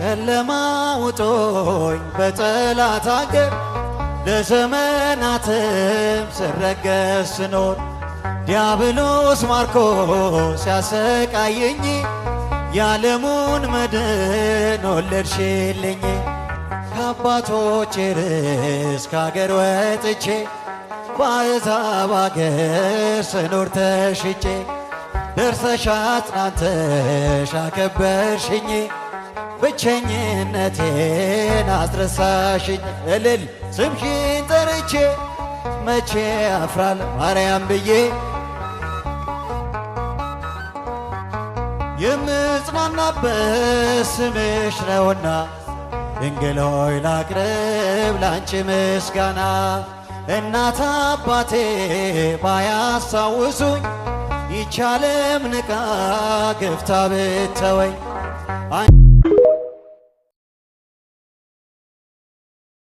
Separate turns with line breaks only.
ጨለማ ውጦኝ በጠላት አገር ለዘመናትም ስረገስ ስኖር ዲያብሎስ ማርኮ ሲያሰቃየኝ የዓለሙን መድን ወለድሽልኝ። ከአባቶቼ ርስት ከአገር ወጥቼ በአሕዛብ አገር ስኖር ተሽጬ ደርሰሽ አጽናንተሽ አከበርሽኝ ብቸኝነቴን አስረሳሽኝ። እልል ስምሽን ጠርቼ መቼ አፍራል ማርያም ብዬ የምጽናናበት ስምሽ ነውና ድንግል ሆይ ላቅርብ ላንቺ ምስጋና። እናት አባቴ ባያስታውሱኝ ይህች ዓለም ንቃ ገፍታ ብትተወኝ